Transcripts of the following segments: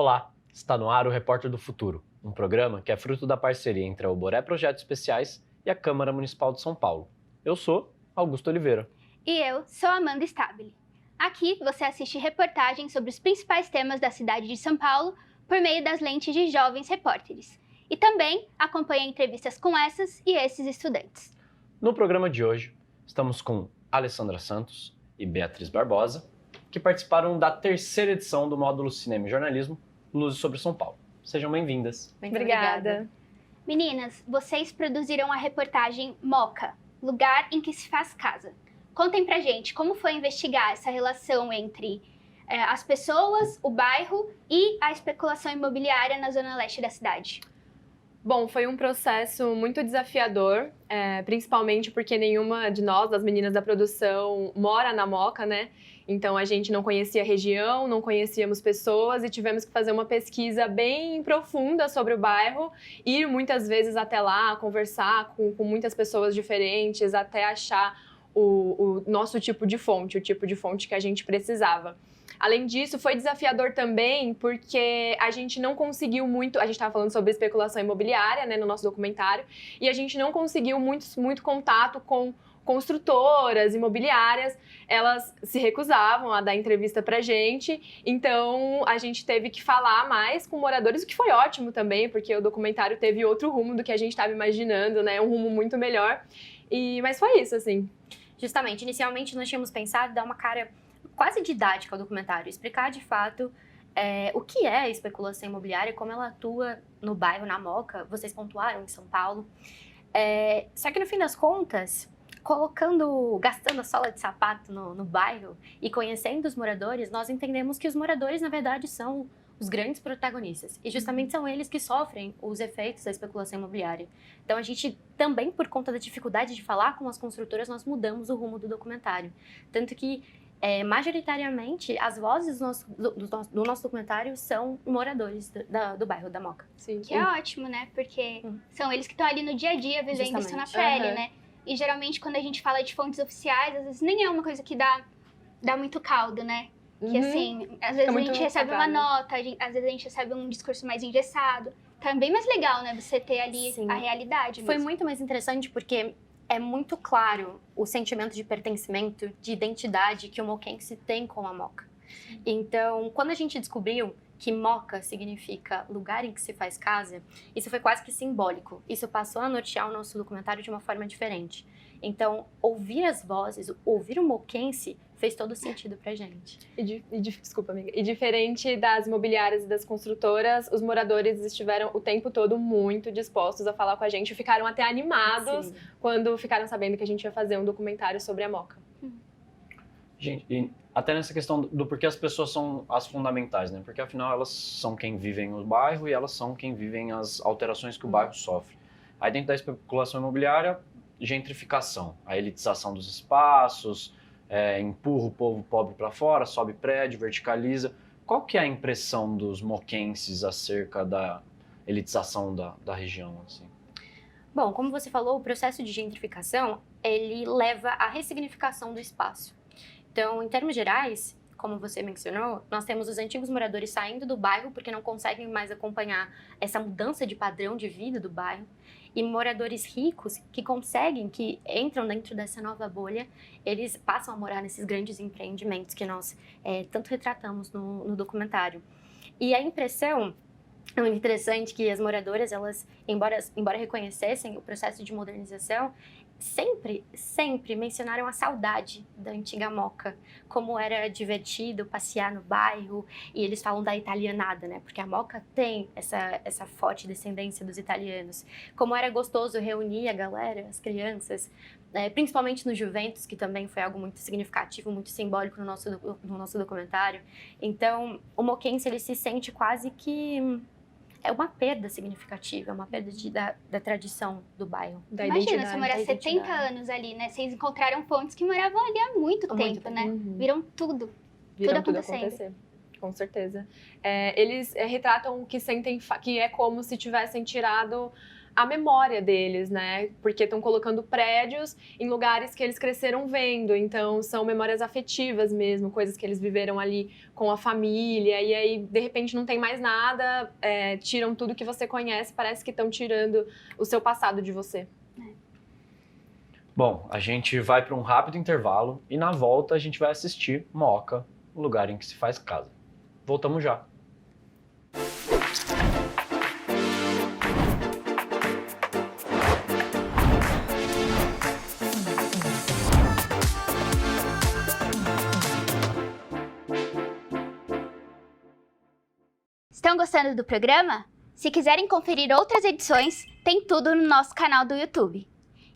Olá, está no ar o Repórter do Futuro, um programa que é fruto da parceria entre a Oboré Projetos Especiais e a Câmara Municipal de São Paulo. Eu sou Augusto Oliveira. E eu sou Amanda Stabile. Aqui você assiste reportagens sobre os principais temas da cidade de São Paulo por meio das lentes de jovens repórteres. E também acompanha entrevistas com essas e esses estudantes. No programa de hoje, estamos com Alessandra Santos e Beatriz Barbosa, que participaram da terceira edição do módulo Cinema e Jornalismo Luzes sobre São Paulo. Sejam bem-vindas. Muito obrigada. Meninas, vocês produziram a reportagem Moca, Lugar em que se faz casa. Contem pra gente como foi investigar essa relação entre as pessoas, o bairro e a especulação imobiliária na zona leste da cidade. Bom, foi um processo muito desafiador, principalmente porque nenhuma de nós, das meninas da produção, mora na Moca, né? Então a gente não conhecia a região, não conhecíamos pessoas e tivemos que fazer uma pesquisa bem profunda sobre o bairro, ir muitas vezes até lá, conversar com muitas pessoas diferentes, até achar o nosso tipo de fonte, o tipo de fonte que a gente precisava. Além disso, foi desafiador também porque a gente não conseguiu muito... A gente estava falando sobre especulação imobiliária, né, no nosso documentário, e a gente não conseguiu muito contato com construtoras imobiliárias. Elas se recusavam a dar entrevista pra gente, então a gente teve que falar mais com moradores, o que foi ótimo também, porque o documentário teve outro rumo do que a gente estava imaginando, né, um rumo muito melhor. Mas foi isso, assim. Justamente, inicialmente nós tínhamos pensado em dar uma cara quase didática ao documentário, explicar de fato o que é a especulação imobiliária, como ela atua no bairro, na Moca, vocês pontuaram em São Paulo. Só que no fim das contas, gastando a sola de sapato no bairro e conhecendo os moradores, nós entendemos que os moradores, na verdade, são os grandes protagonistas. E justamente são eles que sofrem os efeitos da especulação imobiliária. Então a gente também, por conta da dificuldade de falar com as construtoras, nós mudamos o rumo do documentário. Tanto que, majoritariamente, as vozes do nosso documentário são moradores do bairro da Moca. Sim. Que é ótimo, né? Porque são eles que estão ali no dia a dia, vivendo isso na pele, né? E geralmente, quando a gente fala de fontes oficiais, às vezes nem é uma coisa que dá muito caldo, né? Que assim, às vezes a gente recebe uma nota, às vezes a gente recebe um discurso mais engessado. Então é bem mais legal, né? Você ter ali a realidade mesmo. Foi muito mais interessante porque é muito claro o sentimento de pertencimento, de identidade que o moquense tem com a Moca. Então, quando a gente descobriu que Moca significa lugar em que se faz casa, isso foi quase que simbólico. Isso passou a nortear o nosso documentário de uma forma diferente. Então, ouvir as vozes, ouvir o moquense fez todo sentido pra gente. Desculpa, amiga. E diferente das imobiliárias e das construtoras, os moradores estiveram o tempo todo muito dispostos a falar com a gente, ficaram até animados quando ficaram sabendo que a gente ia fazer um documentário sobre a Moca. Gente, e até nessa questão do porquê as pessoas são as fundamentais, né? Porque afinal elas são quem vivem no bairro e elas são quem vivem as alterações que o bairro sofre. Aí dentro da especulação imobiliária, gentrificação, a elitização dos espaços, empurra o povo pobre para fora, sobe prédio, verticaliza. Qual que é a impressão dos moquenses acerca da elitização da região, assim? Bom, como você falou, o processo de gentrificação, ele leva à ressignificação do espaço. Então, em termos gerais, como você mencionou, nós temos os antigos moradores saindo do bairro porque não conseguem mais acompanhar essa mudança de padrão de vida do bairro. E moradores ricos que conseguem, que entram dentro dessa nova bolha, eles passam a morar nesses grandes empreendimentos que nós tanto retratamos no documentário. E a impressão é muito interessante que as moradoras, elas, embora reconhecessem o processo de modernização, sempre mencionaram a saudade da antiga Moca, como era divertido passear no bairro, e eles falam da italianada, né? Porque a Moca tem essa forte descendência dos italianos. Como era gostoso reunir a galera, as crianças, principalmente no Juventus, que também foi algo muito significativo, muito simbólico no nosso documentário. Então, o moquense, ele se sente quase que... é uma perda significativa, é uma perda da tradição do bairro. Da Imagina, você morar 70 anos ali, né? Vocês encontraram fontes que moravam ali há muito tempo, né? Viram tudo. Viram tudo acontecer. Com certeza. Eles retratam o que sentem, que é como se tivessem tirado a memória deles, né? Porque estão colocando prédios em lugares que eles cresceram vendo, então são memórias afetivas mesmo, coisas que eles viveram ali com a família, e aí de repente não tem mais nada, tiram tudo que você conhece, parece que estão tirando o seu passado de você. Bom, a gente vai para um rápido intervalo e na volta a gente vai assistir Mooca, o lugar em que se faz casa. Voltamos já. Estão gostando do programa? Se quiserem conferir outras edições, tem tudo no nosso canal do YouTube.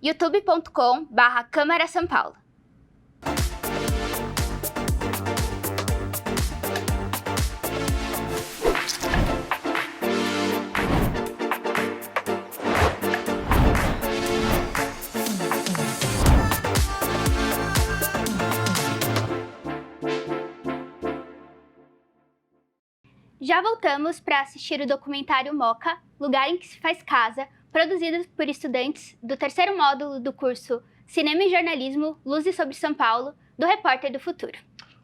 youtube.com/Câmara São Paulo. Já voltamos para assistir o documentário Mooca, Lugar em que se faz casa, produzido por estudantes do terceiro módulo do curso Cinema e Jornalismo, Luzes sobre São Paulo, do Repórter do Futuro.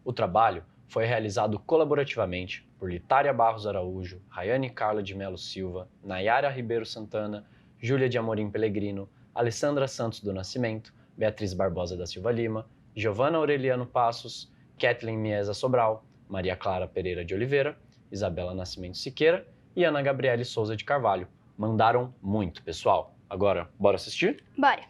O trabalho foi realizado colaborativamente por Litária Barros Araújo, Rayane Carla de Melo Silva, Nayara Ribeiro Santana, Júlia de Amorim Pellegrino, Alessandra Santos do Nascimento, Beatriz Barbosa da Silva Lima, Giovana Aureliano Passos, Kathleen Miesa Sobral, Maria Clara Pereira de Oliveira, Isabela Nascimento Siqueira e Ana Gabriele Souza de Carvalho. Mandaram muito, pessoal. Agora, bora assistir? Bora!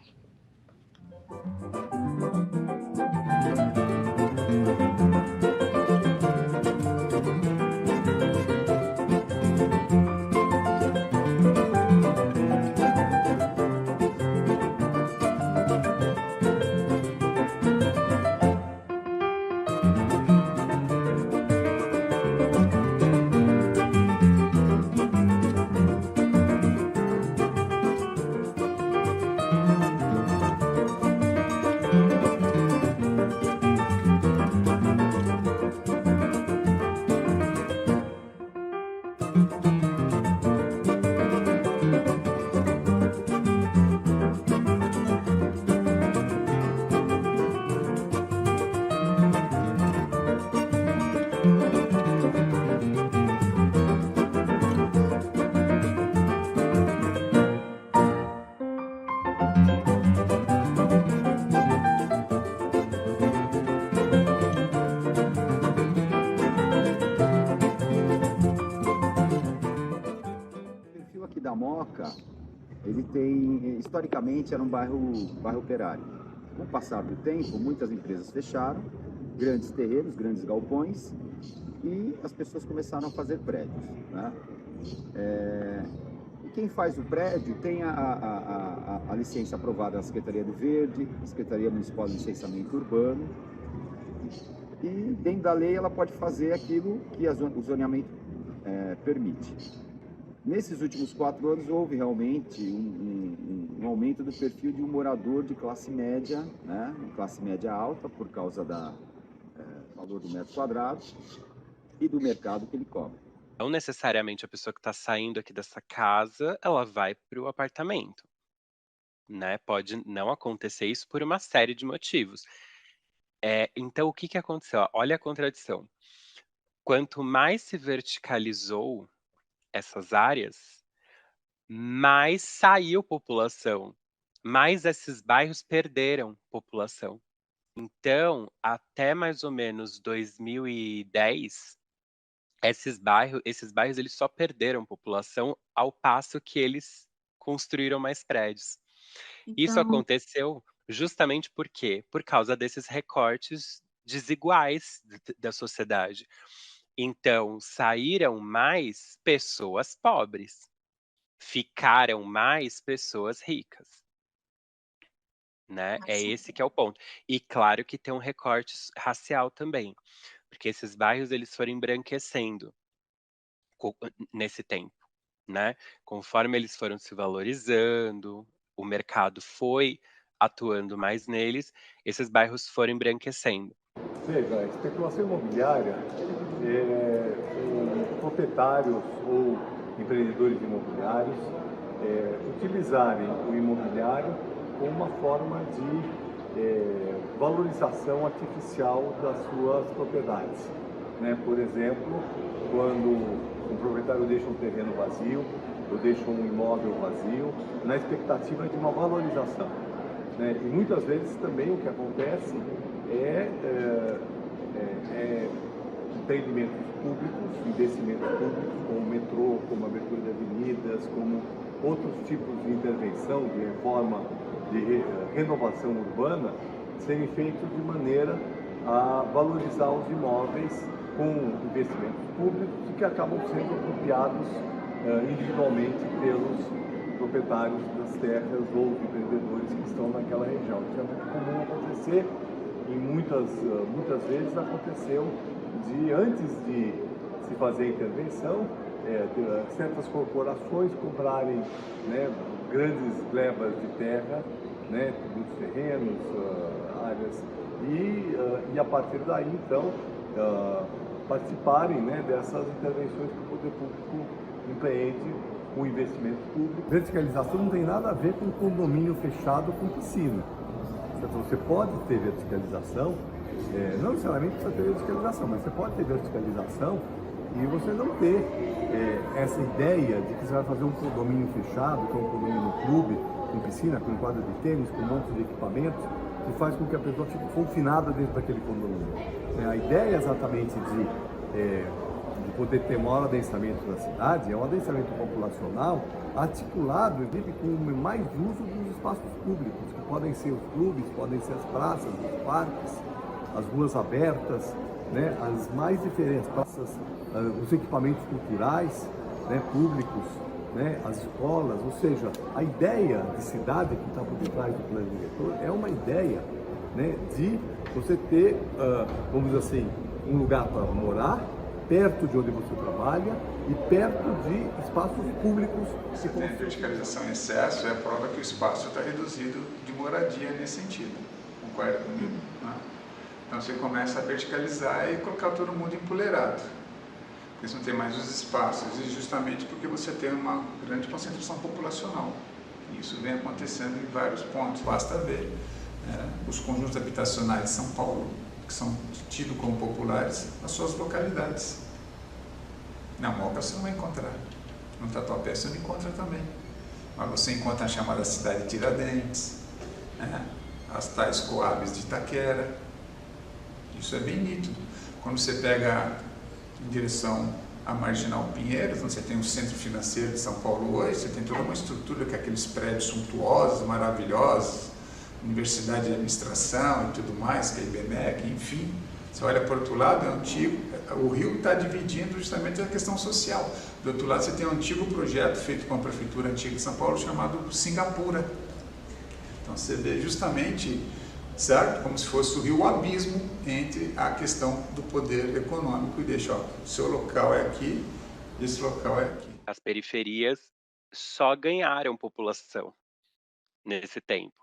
Mooca, ele tem, historicamente, era um bairro operário. Com o passar do tempo, muitas empresas fecharam, grandes terrenos, grandes galpões, e as pessoas começaram a fazer prédios, né? E quem faz o prédio tem a licença aprovada da Secretaria do Verde, Secretaria Municipal de Licenciamento Urbano, e dentro da lei ela pode fazer aquilo que o zoneamento permite. Nesses últimos 4 anos houve realmente um aumento do perfil de um morador de classe média, né? Classe média alta, por causa do valor do metro quadrado e do mercado que ele cobra. Não necessariamente a pessoa que está saindo aqui dessa casa, ela vai para o apartamento, né? Pode não acontecer isso por uma série de motivos. Então, o que aconteceu? Olha a contradição. Quanto mais se verticalizou essas áreas, mais saiu população, mais esses bairros perderam população. Então, até mais ou menos 2010, esses bairros eles só perderam população ao passo que eles construíram mais prédios. Isso aconteceu justamente por quê? Por causa desses recortes desiguais da sociedade. Então, saíram mais pessoas pobres, ficaram mais pessoas ricas, né? É esse que é o ponto. E claro que tem um recorte racial também, porque esses bairros eles foram embranquecendo nesse tempo, né? Conforme eles foram se valorizando, o mercado foi atuando mais neles, esses bairros foram embranquecendo. Veja, a especulação imobiliária, proprietários ou empreendedores imobiliários utilizarem o imobiliário como uma forma de valorização artificial das suas propriedades. Né? Por exemplo, quando um proprietário deixa um terreno vazio, ou deixa um imóvel vazio, na expectativa de uma valorização. Né? E muitas vezes também o que acontece é empreendimentos públicos, investimentos públicos, como o metrô, como a abertura de avenidas, como outros tipos de intervenção, de reforma, de renovação urbana, serem feitos de maneira a valorizar os imóveis com investimentos públicos e que acabam sendo apropriados individualmente pelos proprietários das terras ou empreendedores que estão naquela região. Isso é muito comum acontecer e muitas vezes aconteceu antes de se fazer a intervenção, certas corporações comprarem, né, grandes glebas de terra, né, muitos terrenos, áreas, e a partir daí, então, participarem, né, dessas intervenções que o poder público empreende com investimento público. Verticalização não tem nada a ver com condomínio fechado com piscina. Você pode ter verticalização, não necessariamente precisa ter verticalização, mas você pode ter verticalização e você não ter essa ideia de que você vai fazer um condomínio fechado, que é um condomínio clube, com piscina, com quadra de tênis, com um monte de equipamentos, que faz com que a pessoa fique confinada dentro daquele condomínio. A ideia exatamente de poder ter maior adensamento da cidade é um adensamento populacional articulado, inclusive, com o mais uso dos espaços públicos, que podem ser os clubes, podem ser as praças, os parques, as ruas abertas, né, as mais diferentes praças, os equipamentos culturais, né, públicos, né, as escolas, ou seja, a ideia de cidade que está por detrás do plano diretor é uma ideia, né, de você ter, vamos dizer assim, um lugar para morar, perto de onde você trabalha e perto de espaços públicos. Se tem verticalização em excesso, é a prova que o espaço está reduzido de moradia nesse sentido. Concorda comigo? Né? Então você começa a verticalizar e colocar todo mundo empoleirado. Porque você não tem mais os espaços, e justamente porque você tem uma grande concentração populacional. E isso vem acontecendo em vários pontos. Basta ver os conjuntos habitacionais de São Paulo, que são tidos como populares, nas suas localidades. Na Moca você não vai encontrar, no Tatuapé você não encontra também, mas você encontra a chamada cidade de Tiradentes, né? As tais coabs de Itaquera. Isso é bem nítido. Quando você pega em direção à Marginal Pinheiros, onde você tem o centro financeiro de São Paulo hoje, você tem toda uma estrutura com aqueles prédios suntuosos, maravilhosos, Universidade de Administração e tudo mais, que é IBMEC, enfim. Você olha para o outro lado, é antigo, o Rio está dividindo justamente a questão social. Do outro lado você tem um antigo projeto feito com a Prefeitura Antiga de São Paulo, chamado Singapura. Então você vê justamente, certo, como se fosse o rio, o abismo entre a questão do poder econômico e deixa, ó, o seu local é aqui, esse local é aqui. As periferias só ganharam população nesse tempo.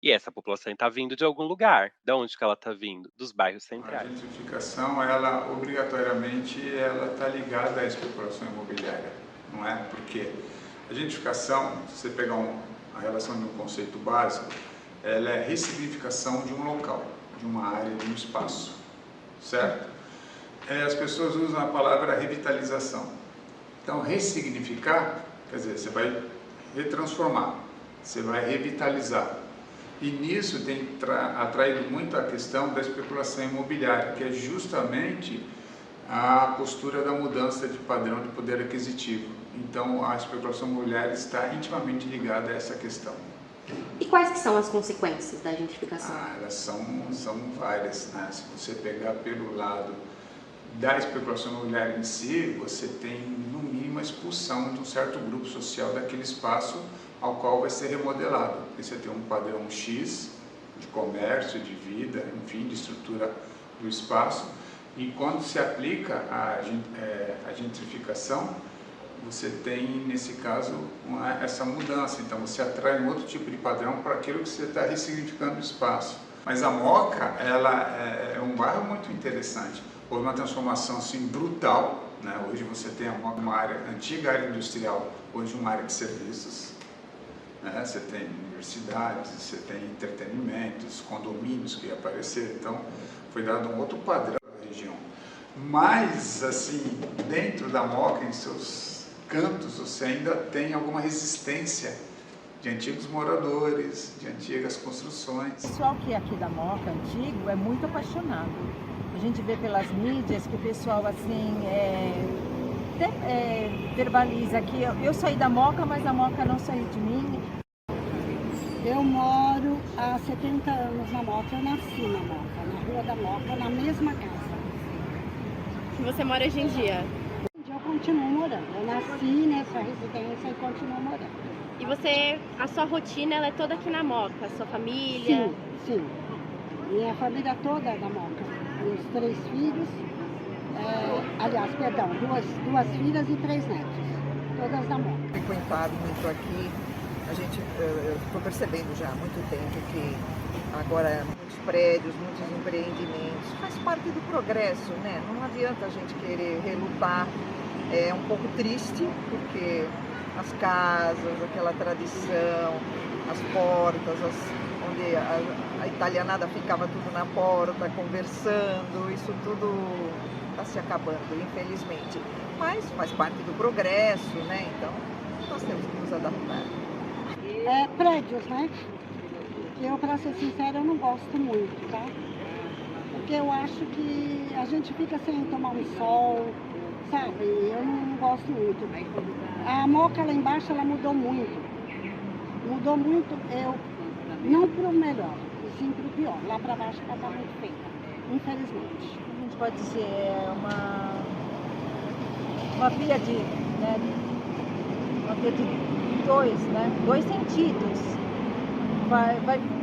E essa população está vindo de algum lugar. De onde que ela está vindo? Dos bairros centrais. A gentrificação, ela obrigatoriamente, ela está ligada à especulação imobiliária, não é? Porque a gentrificação, se você pegar a relação de um conceito básico, ela é a ressignificação de um local, de uma área, de um espaço, certo? As pessoas usam a palavra revitalização. Então, ressignificar, quer dizer, você vai retransformar, você vai revitalizar. E nisso tem atraído muito a questão da especulação imobiliária, que é justamente a postura da mudança de padrão de poder aquisitivo. Então, a especulação imobiliária está intimamente ligada a essa questão. E quais que são as consequências da gentrificação? Elas são várias, né? Se você pegar pelo lado da especulação imobiliária em si, você tem, no mínimo, a expulsão de um certo grupo social daquele espaço ao qual vai ser remodelado. Porque você tem um padrão X de comércio, de vida, enfim, de estrutura do espaço, e quando se aplica a gentrificação, você tem, nesse caso, essa mudança. Então, você atrai um outro tipo de padrão para aquilo que você está ressignificando o espaço. Mas a Moca, ela é um bairro muito interessante. Houve uma transformação assim, brutal, né? Hoje você tem a Moca, uma área, antiga área industrial, hoje uma área de serviços, né? Você tem universidades, você tem entretenimentos, condomínios que ia aparecer, então foi dado um outro padrão da região. Mas, assim, dentro da Moca, em seus cantos, você ainda tem alguma resistência de antigos moradores, de antigas construções. O pessoal que é aqui da Moca, antigo, é muito apaixonado. A gente vê pelas mídias que o pessoal, assim, verbaliza que eu saí da Moca, mas a Moca não saiu de mim. Eu moro há 70 anos na Moca, eu nasci na Moca, na Rua da Moca, na mesma casa. E você mora hoje em dia? Hoje eu continuo morando, eu nasci nessa residência e continuo morando. E a sua rotina ela é toda aqui na Moca, sua família? Sim. Minha família toda é da Moca. Meus 3 filhos, duas filhas e 3 netos, todas da Moca. Frequentado muito aqui, eu estou percebendo já há muito tempo que agora muitos prédios, muitos empreendimentos, faz parte do progresso, né? Não adianta a gente querer relutar, é um pouco triste, porque as casas, aquela tradição, as portas, onde a italianada ficava tudo na porta, conversando, isso tudo está se acabando, infelizmente. Mas faz parte do progresso, né? Então, nós temos que nos adaptar. Prédios, né? Eu, para ser sincera, eu não gosto muito, tá? Porque eu acho que a gente fica sem tomar um sol, sabe? Eu não gosto muito. A Moca lá embaixo, ela mudou muito. Mudou muito, não para o melhor, e sim para o pior. Lá para baixo está muito feita, infelizmente. A gente pode dizer, é uma via de, né? Uma via de dois sentidos.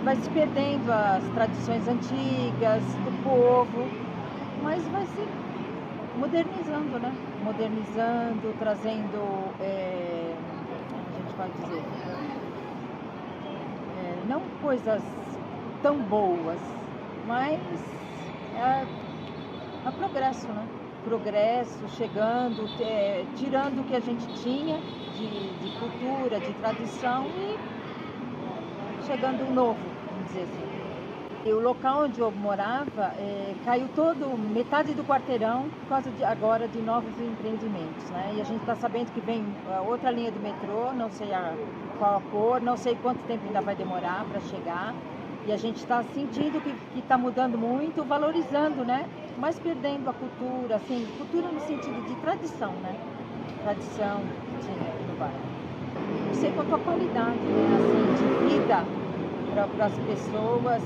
Vai se perdendo as tradições antigas do povo, mas vai se modernizando, né? Modernizando, trazendo, a gente pode dizer, não coisas tão boas, mas a progresso, né? Progresso, chegando, tirando o que a gente tinha de cultura, de tradição e chegando um novo, vamos dizer assim. E o local onde eu morava caiu metade do quarteirão por causa agora de novos empreendimentos, né? E a gente está sabendo que vem outra linha do metrô, não sei qual a cor, não sei quanto tempo ainda vai demorar para chegar. E a gente está sentindo que está mudando muito, valorizando, né? Mas perdendo a cultura, assim, cultura no sentido de tradição, né? Tradição que tinha aqui no bairro. Não sei quanto a qualidade, né? Assim, de vida para as pessoas,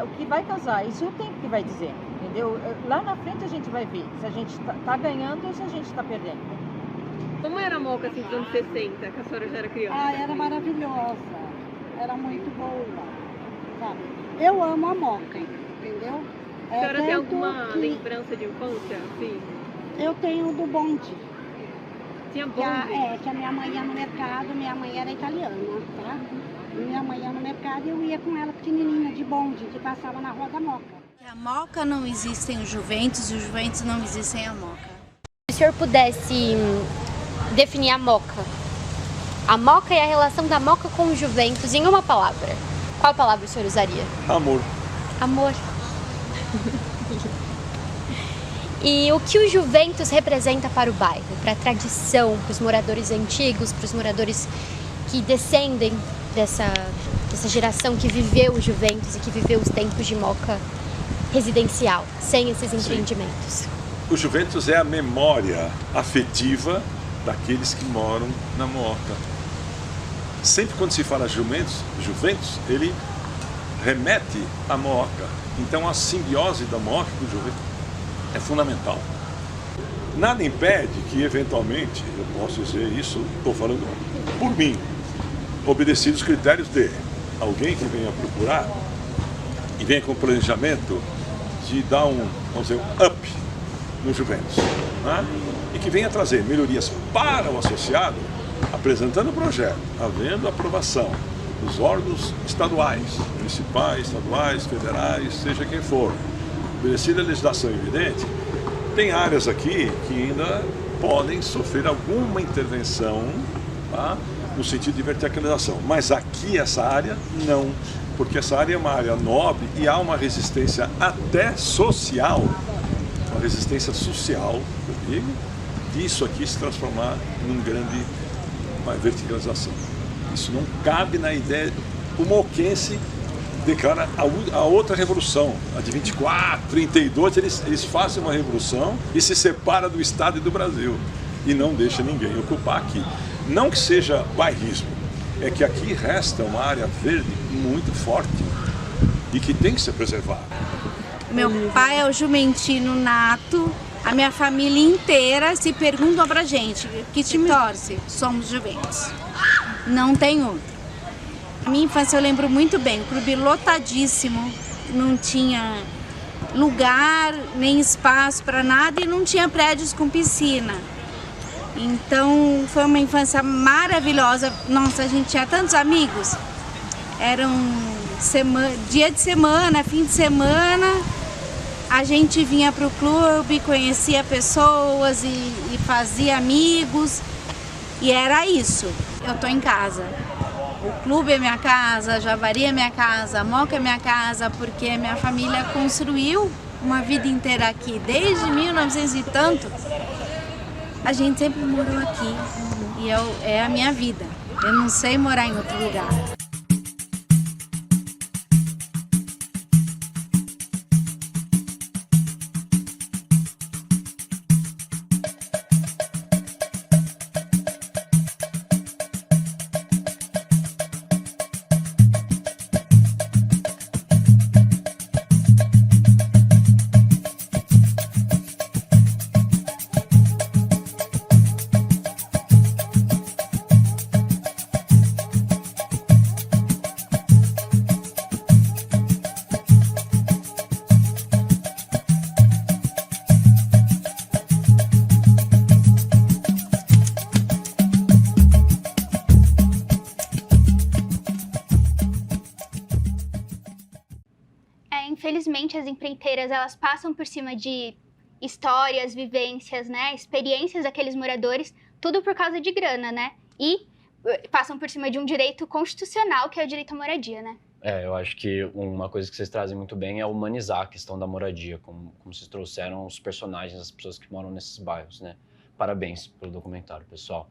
o que vai causar, isso o tempo que vai dizer, entendeu? Lá na frente a gente vai ver se a gente está ganhando ou se a gente está perdendo. Como era a Moca assim, dos anos 60, que a senhora já era criança? Era maravilhosa, era muito boa, sabe? Eu amo a Moca, entendeu? A senhora tem alguma lembrança de infância, assim? Eu tenho do bonde. Tinha bonde? Que a minha mãe ia no mercado, minha mãe era italiana, tá? Minha mãe ia no mercado e eu ia com ela pequenininha de bonde, que passava na Rua da Moca. A Moca não existem os Juventus e os Juventus não existem a Moca. Se o senhor pudesse definir a Moca e a relação da Moca com os Juventus em uma palavra, qual palavra o senhor usaria? Amor. Amor. E o que o Juventus representa para o bairro, para a tradição, para os moradores antigos, para os moradores que descendem dessa geração que viveu o Juventus e que viveu os tempos de Moca residencial, sem esses empreendimentos? O Juventus é a memória afetiva daqueles que moram na Moca. Sempre quando se fala Juventus, ele remete à Moca. Então a simbiose da Moca com o Juventus é fundamental. Nada impede que, eventualmente, eu posso dizer isso, estou falando por mim, obedecidos os critérios de alguém que venha procurar e venha com o planejamento de dar vamos dizer, um up no Juventus, né? E que venha trazer melhorias para o associado, apresentando o projeto, havendo aprovação dos órgãos estaduais, municipais, estaduais, federais, seja quem for, obedecida a legislação evidente. Tem áreas aqui que ainda podem sofrer alguma intervenção, tá? no sentido de verticalização. Mas aqui, essa área, não. Porque essa área é uma área nobre e há uma resistência até social, uma resistência social, eu digo, disso aqui se transformar uma verticalização. Isso não cabe na ideia. O Moquense declara a outra revolução, a de 24, 32, eles fazem uma revolução e se separa do Estado e do Brasil e não deixa ninguém ocupar aqui. Não que seja bairrismo, é que aqui resta uma área verde muito forte e que tem que ser preservada. Meu pai é o jumentino nato, a minha família inteira se perguntam pra gente, que time torce? Somos Juventus. Não tem outro. A minha infância eu lembro muito bem, o clube lotadíssimo, não tinha lugar nem espaço para nada e não tinha prédios com piscina. Então foi uma infância maravilhosa. Nossa, a gente tinha tantos amigos. Eram dia de semana, fim de semana, a gente vinha para o clube, conhecia pessoas e fazia amigos. E era isso. Eu tô em casa. O clube é minha casa, a Javari é minha casa, a Moca é minha casa, porque minha família construiu uma vida inteira aqui, desde 1900 e tanto. A gente sempre morou aqui e é a minha vida. Eu não sei morar em outro lugar. Infelizmente, as empreiteiras, elas passam por cima de histórias, vivências, né, experiências daqueles moradores, tudo por causa de grana, né? E passam por cima de um direito constitucional, que é o direito à moradia, né? Eu acho que uma coisa que vocês trazem muito bem é humanizar a questão da moradia, como vocês trouxeram os personagens, as pessoas que moram nesses bairros, né? Parabéns pelo documentário, pessoal.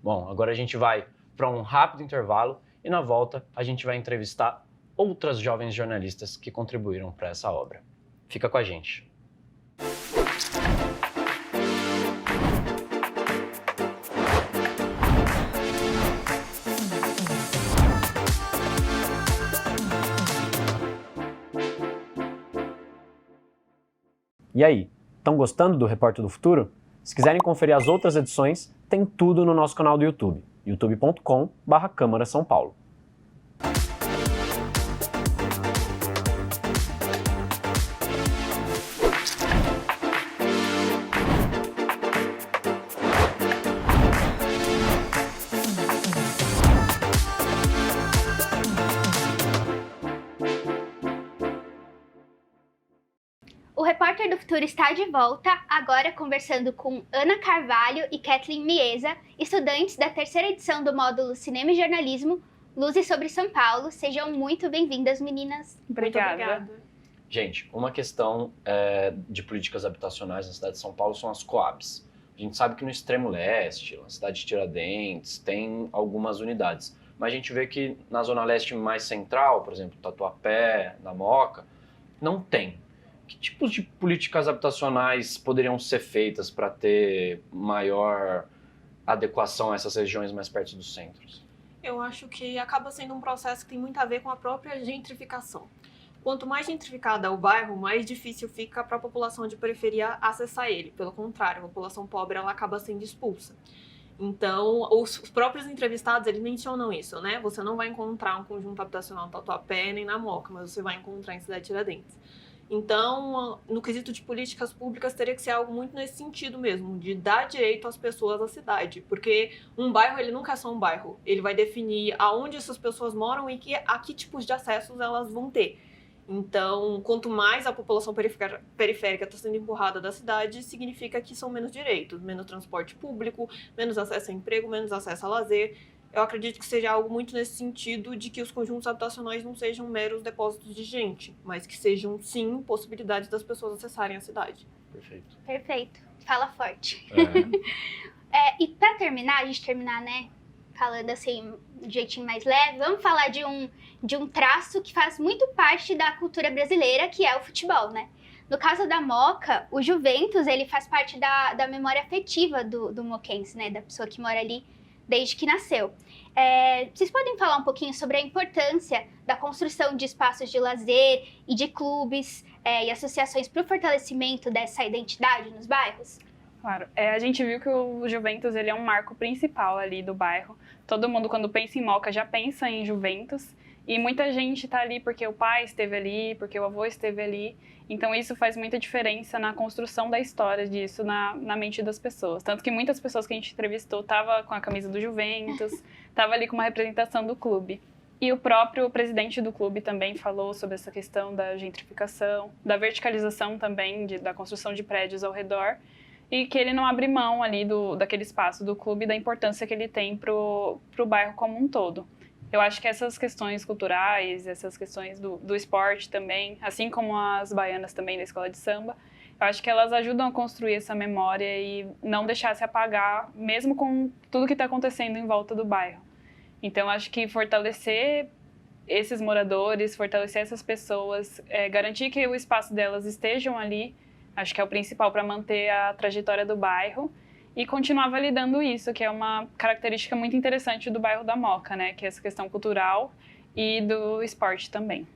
Bom, agora a gente vai para um rápido intervalo e na volta a gente vai entrevistar outras jovens jornalistas que contribuíram para essa obra. Fica com a gente. E aí, estão gostando do Repórter do Futuro? Se quiserem conferir as outras edições, tem tudo no nosso canal do YouTube, youtube.com/Câmara São Paulo. O Repórter do Futuro está de volta, agora conversando com Ana Carvalho e Kathleen Mieza, estudantes da terceira edição do módulo Cinema e Jornalismo, Luzes sobre São Paulo. Sejam muito bem-vindas, meninas. Obrigada. Gente, uma questão de políticas habitacionais na cidade de São Paulo são as Coabs. A gente sabe que no extremo leste, na cidade de Tiradentes, tem algumas unidades. Mas a gente vê que na zona leste mais central, por exemplo, Tatuapé, na Moca, não tem. Que tipos de políticas habitacionais poderiam ser feitas para ter maior adequação a essas regiões mais perto dos centros? Eu acho que acaba sendo um processo que tem muito a ver com a própria gentrificação. Quanto mais gentrificado é o bairro, mais difícil fica para a população de periferia acessar ele. Pelo contrário, a população pobre ela acaba sendo expulsa. Então, os próprios entrevistados, eles mencionam isso, né? Você não vai encontrar um conjunto habitacional no Tatuapé nem na Moca, mas você vai encontrar em Cidade Tiradentes. Então, no quesito de políticas públicas, teria que ser algo muito nesse sentido mesmo, de dar direito às pessoas à cidade. Porque um bairro, ele nunca é só um bairro. Ele vai definir aonde essas pessoas moram e a que tipos de acessos elas vão ter. Então, quanto mais a população periférica está sendo empurrada da cidade, significa que são menos direitos, menos transporte público, menos acesso a emprego, menos acesso a lazer. Eu acredito que seja algo muito nesse sentido de que os conjuntos habitacionais não sejam meros depósitos de gente, mas que sejam, sim, possibilidades das pessoas acessarem a cidade. Perfeito. Perfeito. Fala forte. É. E pra terminar, a gente terminar, né, falando assim, de um jeitinho mais leve, vamos falar de um traço que faz muito parte da cultura brasileira, que é o futebol, né? No caso da Moca, o Juventus, ele faz parte da memória afetiva do moquense, né? Da pessoa que mora ali desde que nasceu. Vocês podem falar um pouquinho sobre a importância da construção de espaços de lazer e de clubes e associações para o fortalecimento dessa identidade nos bairros? Claro. A gente viu que o Juventus ele é um marco principal ali do bairro. Todo mundo, quando pensa em Moca, já pensa em Juventus. E muita gente está ali porque o pai esteve ali, porque o avô esteve ali. Então isso faz muita diferença na construção da história disso na mente das pessoas. Tanto que muitas pessoas que a gente entrevistou estavam com a camisa do Juventus, estavam ali com uma representação do clube. E o próprio presidente do clube também falou sobre essa questão da gentrificação, da verticalização também, da construção de prédios ao redor. E que ele não abre mão ali daquele espaço do clube, da importância que ele tem pro bairro como um todo. Eu acho que essas questões culturais, essas questões do esporte também, assim como as baianas também da escola de samba, eu acho que elas ajudam a construir essa memória e não deixar se apagar, mesmo com tudo que está acontecendo em volta do bairro. Então, eu acho que fortalecer esses moradores, fortalecer essas pessoas, garantir que o espaço delas estejam ali, acho que é o principal para manter a trajetória do bairro. E continuar validando isso, que é uma característica muito interessante do bairro da Moca, né? Que é essa questão cultural e do esporte também.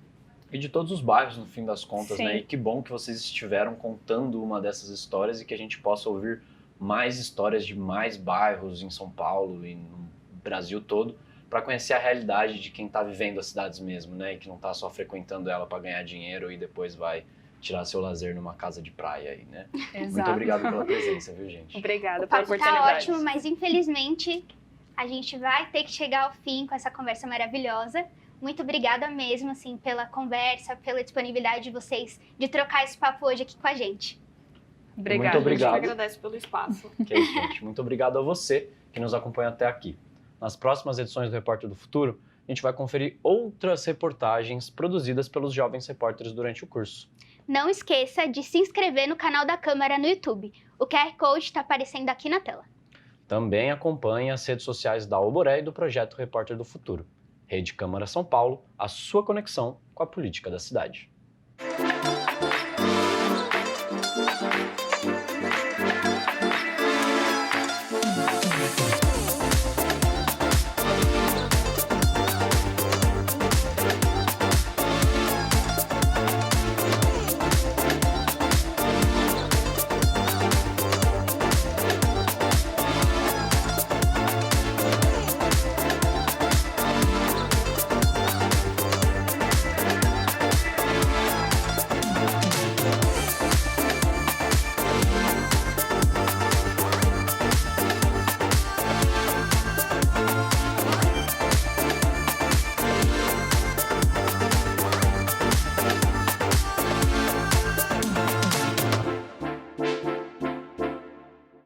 E de todos os bairros, no fim das contas, Sim. né? E que bom que vocês estiveram contando uma dessas histórias e que a gente possa ouvir mais histórias de mais bairros em São Paulo e no Brasil todo, para conhecer a realidade de quem está vivendo as cidades mesmo, né? E que não está só frequentando ela para ganhar dinheiro e depois vai tirar seu lazer numa casa de praia aí, né? Exato. Muito obrigado pela presença, viu, gente? Obrigada O pela papo oportunidade. tá ótimo, mas infelizmente a gente vai ter que chegar ao fim com essa conversa maravilhosa. Muito obrigada mesmo, assim, pela conversa, pela disponibilidade de vocês de trocar esse papo hoje aqui com a gente. Obrigada. Muito obrigado. A gente agradece pelo espaço. Que é isso, gente. Muito obrigado a você que nos acompanha até aqui. Nas próximas edições do Repórter do Futuro, a gente vai conferir outras reportagens produzidas pelos jovens repórteres durante o curso. Não esqueça de se inscrever no canal da Câmara no YouTube. O QR Code está aparecendo aqui na tela. Também acompanhe as redes sociais da Alboré e do Projeto Repórter do Futuro. Rede Câmara São Paulo, a sua conexão com a política da cidade.